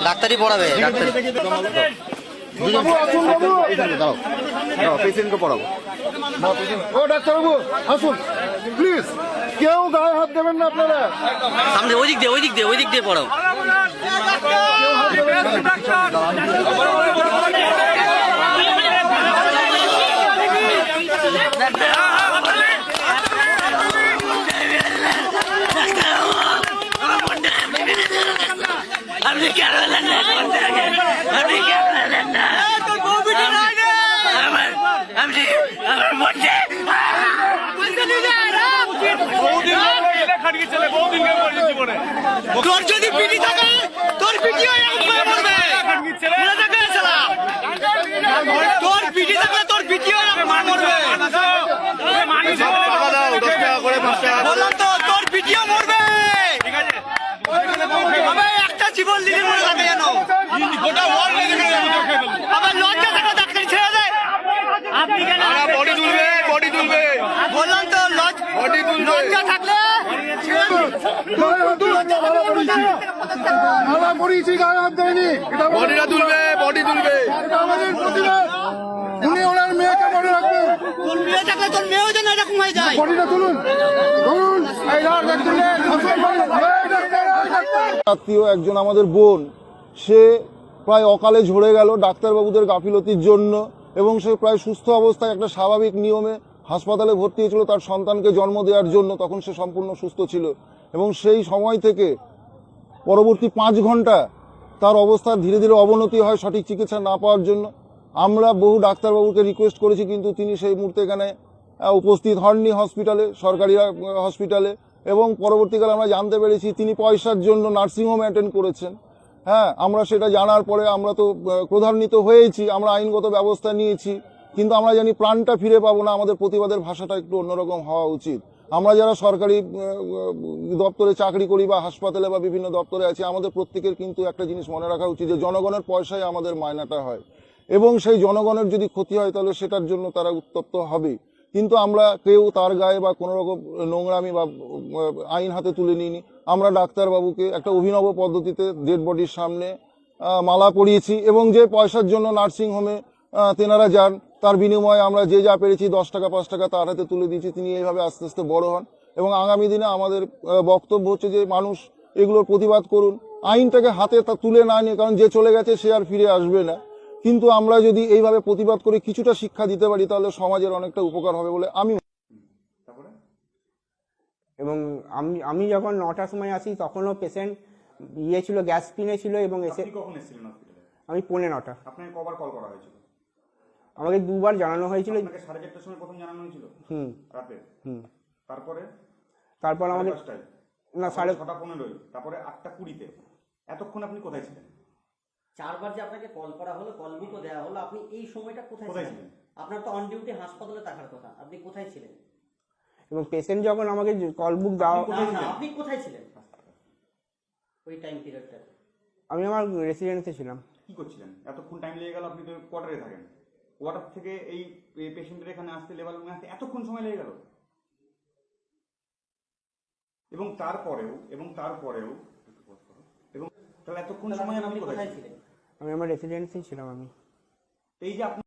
ডাক্তারি পড়াবে, পেশেন্টকে পড়াবো। ও ডাক্তারবাবু আসুন প্লিজ, কেউ গায়ে হাত দেবেন না আপনারা। সামনে ওই দিক দিয়ে পড়াও। আপনি কেন তোর যদি পিটি থাকে তোর পিটিও মরবে, তোর পিটি থাকলে তোর পিটিও মরবে। বললাম তো তোর পিটিও মরবে। একটা জীবন লিখে মরে থাকে যেন আবার লজ্জা থাকলে ডাক্তারি ছেড়ে দেয়। বডি তুলবে বললাম তো লজ্জা থাকলে বডিটা তুলবে, বডি তুলবে। উনি ওনার মেয়েকে বডি রাখবেন। তোর মেয়ে থাকলে তোর মেয়েও যেন এরকম হয়ে যায়। বডিটা তুলুন। আত্মীয় একজন আমাদের বোন, সে প্রায় অকালে ঝরে গেল ডাক্তারবাবুদের গাফিলতির জন্য, এবং সে প্রায় সুস্থ অবস্থায় একটা স্বাভাবিক নিয়মে হাসপাতালে ভর্তি হয়েছিল তার সন্তানকে জন্ম দেওয়ার জন্য। তখন সে সম্পূর্ণ সুস্থ ছিল, এবং সেই সময় থেকে পরবর্তী 5 ঘন্টা তার অবস্থার ধীরে ধীরে অবনতি হয় সঠিক চিকিৎসা না পাওয়ার জন্য। আমরা বহু ডাক্তারবাবুকে রিকোয়েস্ট করেছি, কিন্তু তিনি সেই মুহূর্তে এখানে উপস্থিত হননি হসপিটালে, সরকারি হসপিটালে। এবং পরবর্তীকালে আমরা জানতে পেরেছি তিনি পয়সার জন্য নার্সিংহোম অ্যাটেন্ড করেছেন। হ্যাঁ, আমরা সেটা জানার পরে আমরা তো ক্রোধান্বিত হয়েছি, আমরা আইনগত ব্যবস্থা নিয়েছি, কিন্তু আমরা জানি প্রাণটা ফিরে পাবো না। আমাদের প্রতিবাদের ভাষাটা একটু অন্যরকম হওয়া উচিত। আমরা যারা সরকারি দপ্তরে চাকরি করি বা হাসপাতালে বা বিভিন্ন দপ্তরে আছি, আমাদের প্রত্যেকের কিন্তু একটা জিনিস মনে রাখা উচিত যে জনগণের পয়সায় আমাদের মায়নাটা হয়, এবং সেই জনগণের যদি ক্ষতি হয় তাহলে সেটার জন্য তারা উত্তপ্ত হবে। কিন্তু আমরা কেউ তার গায়ে বা কোনো রকম নোংরামি বা আইন হাতে তুলে নিইনি। আমরা ডাক্তারবাবুকে একটা অভিনব পদ্ধতিতে ডেড বডির সামনে মালা পরিয়েছি, এবং যে পয়সার জন্য নার্সিংহোমে তেনারা যান তার বিনিময়ে আমরা যে যা পেরেছি 10 টাকা 5 টাকা তার হাতে তুলে দিয়েছি। তিনি এইভাবে আস্তে আস্তে বড় হন, এবং আগামী দিনে আমাদের বক্তব্য হচ্ছে যে মানুষ এগুলোর প্রতিবাদ করুন, আইনটাকে হাতে তুলে না নিয়ে, কারণ যে চলে গেছে সে আর ফিরে আসবে না। কিন্তু আমরা যদি এইভাবে প্রতিবাদ করে কিছুটা শিক্ষা দিতে পারি তাহলে সমাজের অনেকটা উপকার হবে বলে আমি। এবং আমি যখন 9টার সময় আসি তখনও পেশেন্ট ছিল, গ্যাস স্ক্রিনে ছিল, এবং এসে কখন এসেছিলেন হসপিটালে? আমি 9:45। আপনাকে কবার কল করা হয়েছিল? আমাকে 2বার জানানো হয়েছিল। আপনাকে 4:30টার সময় প্রথম জানানো হয়েছিল রাতে। তারপর আমাকে না 6:15, তারপরে 8:20-তে। এতক্ষণ আপনি কোথায় ছিলেন? 4বার যে আপনাকে কল করা হলো, কল বুকও দেওয়া হলো, আপনি এই সময়টা কোথায় ছিলেন? আপনার তো অন ডিউটি হাসপাতালে থাকার কথা, আপনি কোথায় ছিলেন? এবং পেশেন্ট যখন আমাকে কল বুক দেওয়া, আপনি কোথায় ছিলেন ওই টাইম পিরিয়ডটা? আমি আমার রেসিডেন্সে ছিলাম। কি করছিলেন? এতক্ষণ টাইম লেগে গেল, আপনি তো কোয়ার্টারে থাকেন। কোয়ার্টার থেকে এই পেশেন্টের এখানে আসতে, লেভেল রুমে আসতে এতক্ষণ সময় লেগে গেল। এবং তারপরেও তাহলে এতক্ষণ সময় আপনি কোথায় ছিলেন? আমি আমার রেসিডেন্সেই ছিলাম। আমি এই যে আপনি